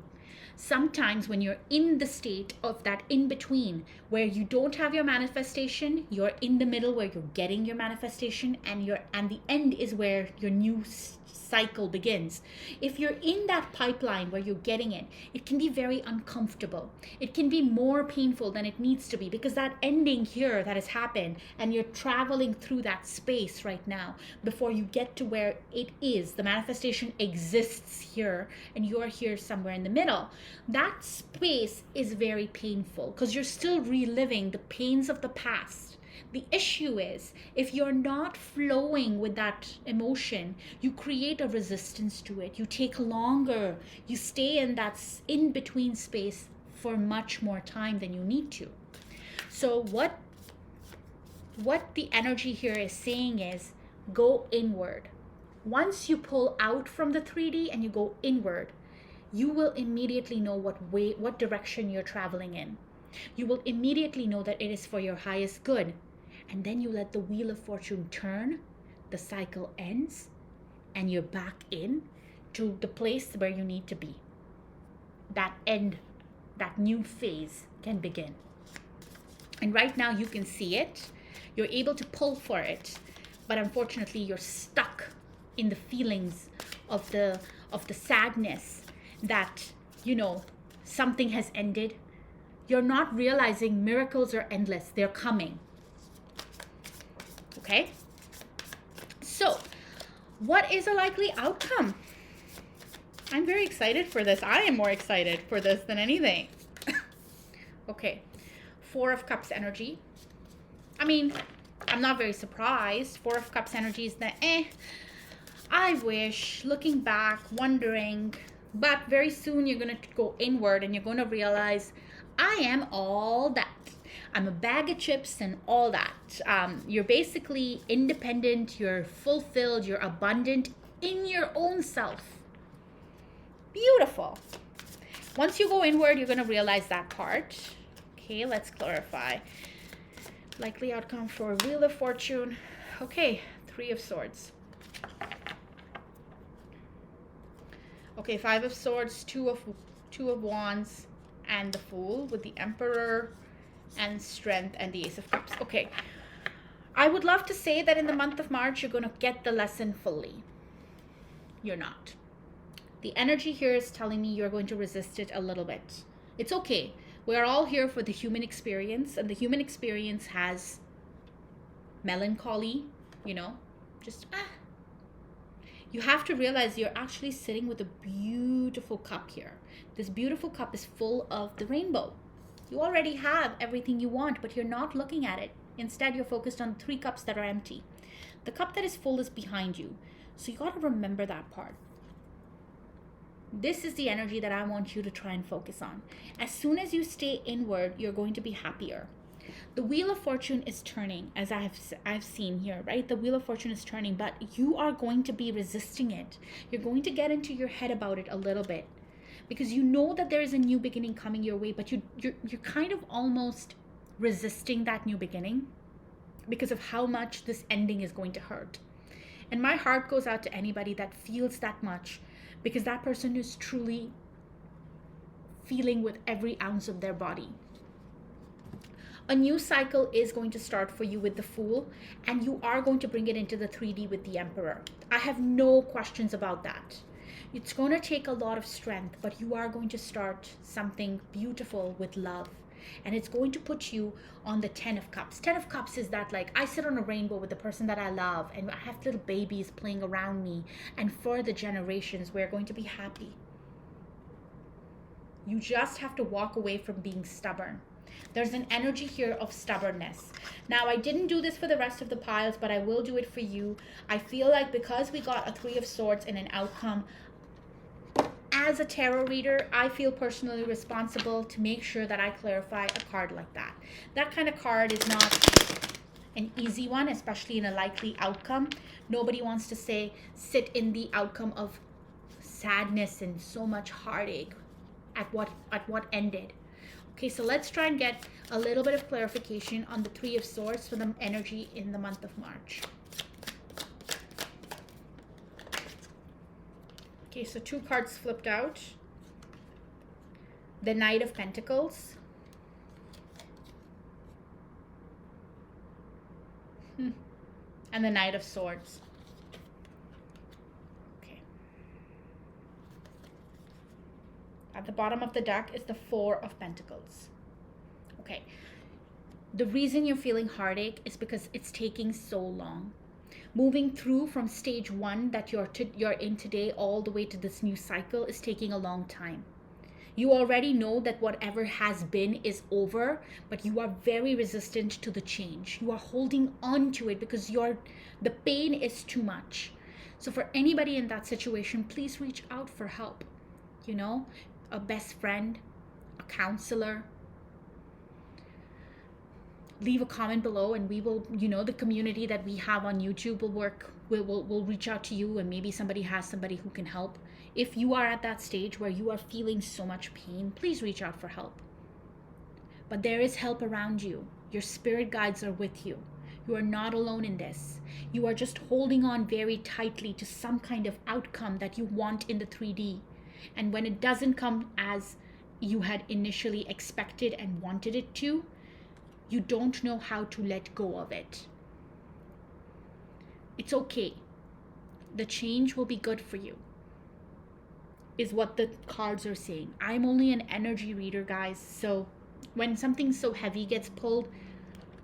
Sometimes when you're in the state of that in-between, where you don't have your manifestation, you're in the middle where you're getting your manifestation, and the end is where your new cycle begins. If you're in that pipeline where you're getting it, it can be very uncomfortable. It can be more painful than it needs to be, because that ending here that has happened, and you're traveling through that space right now before you get to where it is. The manifestation exists here and you're here somewhere in the middle. That space is very painful because you're still reliving the pains of the past. The issue is, if you're not flowing with that emotion, you create a resistance to it. You take longer. You stay in that in-between space for much more time than you need to. So what the energy here is saying is, go inward. Once you pull out from the 3D and you go inward, you will immediately know what direction you're traveling in. You will immediately know that it is for your highest good. And then you let the Wheel of Fortune turn, the cycle ends, and you're back in to the place where you need to be. That new phase can begin. And right now you can see it. You're able to pull for it, but unfortunately you're stuck in the feelings of the sadness that, you know, something has ended. You're not realizing miracles are endless. They're coming. Okay? So, what is a likely outcome? I'm very excited for this. I am more excited for this than anything. Okay. 4 of Cups energy. I mean, I'm not very surprised. 4 of Cups energy is the I wish, looking back, wondering. But very soon you're going to go inward and you're going to realize I am all that. I'm a bag of chips and all that. You're basically independent, you're fulfilled, you're abundant in your own self. Beautiful. Once you go inward, you're going to realize that part. Okay, let's clarify. Likely outcome for Wheel of Fortune. Okay, 3 of Swords. Okay, 5 of Swords, 2 of Wands, and the Fool with the Emperor and Strength and the Ace of Cups. Okay, I would love to say that in the month of March you're going to get the lesson fully. You're not. The energy here is telling me you're going to resist it a little bit. It's okay. We're all here for the human experience, and the human experience has melancholy, you know, just You have to realize you're actually sitting with a beautiful cup here. This beautiful cup is full of the rainbow. You already have everything you want, but you're not looking at it. Instead, you're focused on 3 cups that are empty. The cup that is full is behind you. So you got to remember that part. This is the energy that I want you to try and focus on. As soon as you stay inward, you're going to be happier. The Wheel of Fortune is turning, as I've seen here, right? The Wheel of Fortune is turning, but you are going to be resisting it. You're going to get into your head about it a little bit because you know that there is a new beginning coming your way, but you're kind of almost resisting that new beginning because of how much this ending is going to hurt. And my heart goes out to anybody that feels that much, because that person is truly feeling with every ounce of their body. A new cycle is going to start for you with the Fool, and you are going to bring it into the 3D with the Emperor. I have no questions about that. It's going to take a lot of strength, but you are going to start something beautiful with love. And it's going to put you on the 10 of Cups. 10 of Cups is that, like, I sit on a rainbow with the person that I love, and I have little babies playing around me, and for the generations, we're going to be happy. You just have to walk away from being stubborn. There's an energy here of stubbornness. Now, I didn't do this for the rest of the piles, but I will do it for you. I feel like because we got a 3 of Swords and an outcome, as a tarot reader, I feel personally responsible to make sure that I clarify a card like that. That kind of card is not an easy one, especially in a likely outcome. Nobody wants to sit in the outcome of sadness and so much heartache at what ended. Okay, so let's try and get a little bit of clarification on the 3 of Swords for the energy in the month of March. Okay, so 2 cards flipped out. The Knight of Pentacles. And the Knight of Swords. Okay. At the bottom of the deck is the 4 of Pentacles. Okay. The reason you're feeling heartache is because it's taking so long. Moving through from stage 1 that you're in today all the way to this new cycle is taking a long time. You already know that whatever has been is over, but you are very resistant to the change. You are holding on to it because the pain is too much. So for anybody in that situation, please reach out for help. You know, a best friend, a counselor. Leave a comment below and we will, the community that we have on YouTube will work. We'll reach out to you, and maybe somebody has somebody who can help. If you are at that stage where you are feeling so much pain, please reach out for help. But there is help around you. Your spirit guides are with you. You are not alone in this. You are just holding on very tightly to some kind of outcome that you want in the 3D. And when it doesn't come as you had initially expected and wanted it to, You don't know how to let go of it. It's okay. The change will be good for you, is what the cards are saying. I'm only an energy reader, guys. So when something so heavy gets pulled,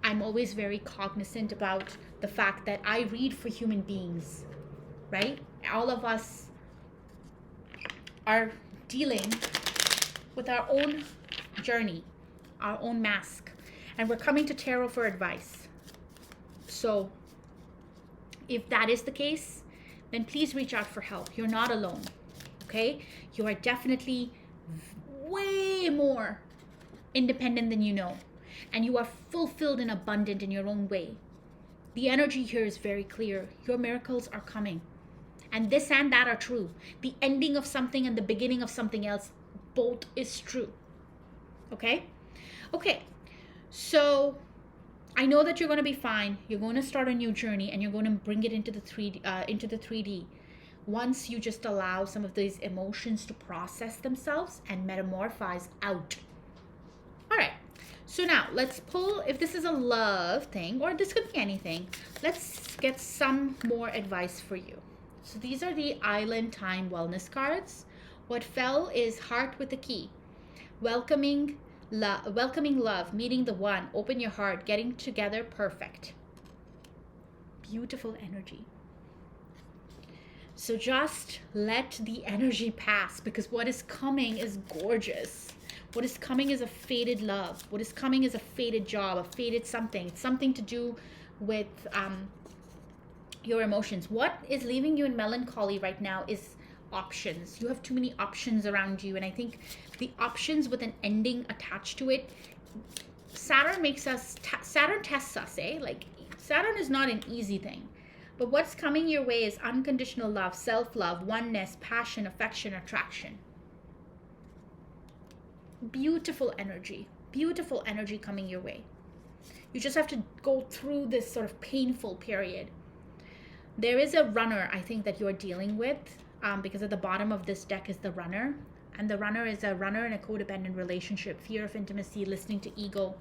I'm always very cognizant about the fact that I read for human beings, right? All of us are dealing with our own journey, our own mask, and we're coming to tarot for advice. So if that is the case, then please reach out for help. You're not alone, okay? You are definitely way more independent than you know, and you are fulfilled and abundant in your own way. The energy here is very clear. Your miracles are coming, and this and that are true. The ending of something and the beginning of something else, both is true. Okay, so I know that you're going to be fine. You're going to start a new journey, and you're going to bring it into the 3D. Once you just allow some of these emotions to process themselves and metamorphose out. All right, so now let's pull, if this is a love thing, or this could be anything, let's get some more advice for you. So these are the Island Time Wellness cards. What fell is Heart with the Key. Welcoming love, meeting the one, open your heart, getting together, perfect. Beautiful energy. So just let the energy pass, because what is coming is gorgeous. What is coming is a fated love. What is coming is a fated job, a fated something. It's something to do with your emotions. What is leaving you in melancholy right now is options. You have too many options around you, and I think the options with an ending attached to it, Saturn tests us, like Saturn is not an easy thing. But what's coming your way is unconditional love, self-love, oneness, passion, affection, attraction. Beautiful energy coming your way. You just have to go through this sort of painful period. There is a runner, I think, that you're dealing with, because at the bottom of this deck is the runner. And the runner is a runner in a codependent relationship, fear of intimacy, listening to ego.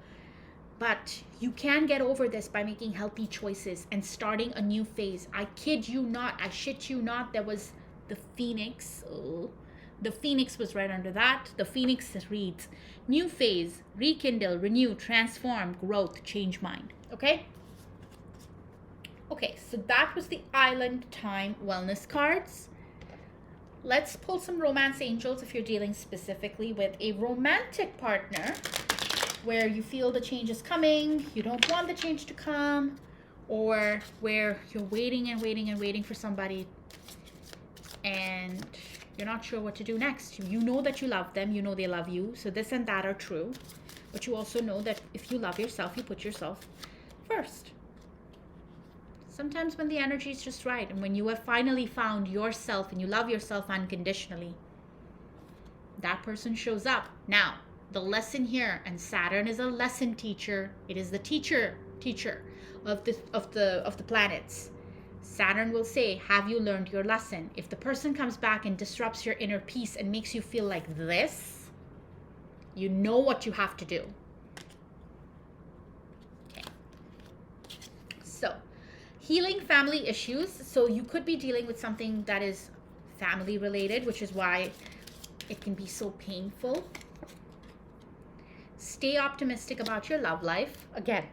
But you can get over this by making healthy choices and starting a new phase. I kid you not, I shit you not, there was the Phoenix. Oh, the Phoenix was right under that. The Phoenix reads, new phase, rekindle, renew, transform, growth, change mind. Okay, so that was the Island Time Wellness cards. Let's pull some romance angels if you're dealing specifically with a romantic partner where you feel the change is coming, you don't want the change to come, or where you're waiting and waiting and waiting for somebody and you're not sure what to do next. You know that you love them, you know they love you, so this and that are true, but you also know that if you love yourself, you put yourself first. Sometimes when the energy is just right, and when you have finally found yourself and you love yourself unconditionally, that person shows up. Now, the lesson here, and Saturn is a lesson teacher. It is the teacher of the planets. Saturn will say, have you learned your lesson? If the person comes back and disrupts your inner peace and makes you feel like this, you know what you have to do. Okay. So, healing family issues. So you could be dealing with something that is family related, which is why it can be so painful. Stay optimistic about your love life. Again,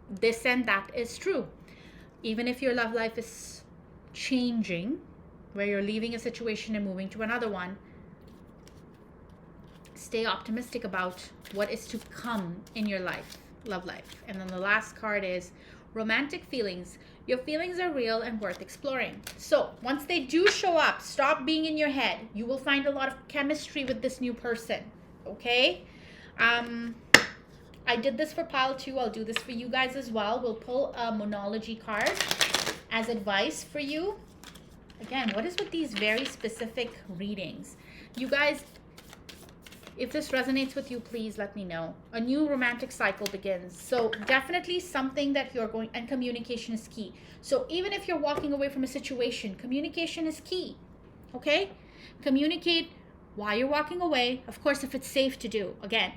this and that is true. Even if your love life is changing, where you're leaving a situation and moving to another one, stay optimistic about what is to come in your life, love life. And then the last card is romantic feelings. Your feelings are real and worth exploring. So once they do show up, stop being in your head. You will find a lot of chemistry with this new person. Okay? I did this for pile 2. I'll do this for you guys as well. We'll pull a monology card as advice for you. Again, what is with these very specific readings? You guys, if this resonates with you, please let me know. A new romantic cycle begins. So definitely something that you're going, and communication is key. So even if you're walking away from a situation, communication is key. Okay? Communicate why you're walking away. Of course, if it's safe to do. Again,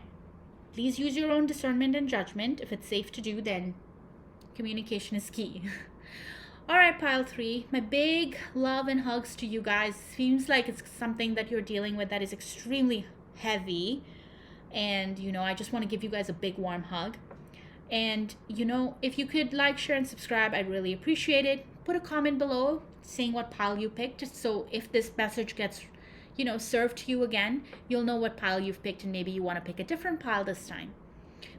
Please use your own discernment and judgment. If it's safe to do, then communication is key. All right, pile 3, my big love and hugs to you guys. Seems like it's something that you're dealing with that is extremely heavy. And, you know, I just want to give you guys a big warm hug. And, you know, if you could like, share, and subscribe, I'd really appreciate it. Put a comment below saying what pile you picked, just so if this message gets, you know, served to you again, you'll know what pile you've picked, and maybe you want to pick a different pile this time.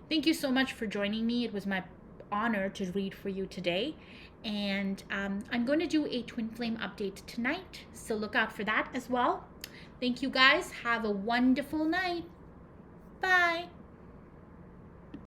Thank you so much for joining me. It was my honor to read for you today. And I'm going to do a twin flame update tonight, so look out for that as well. Thank you guys. Have a wonderful night. Bye.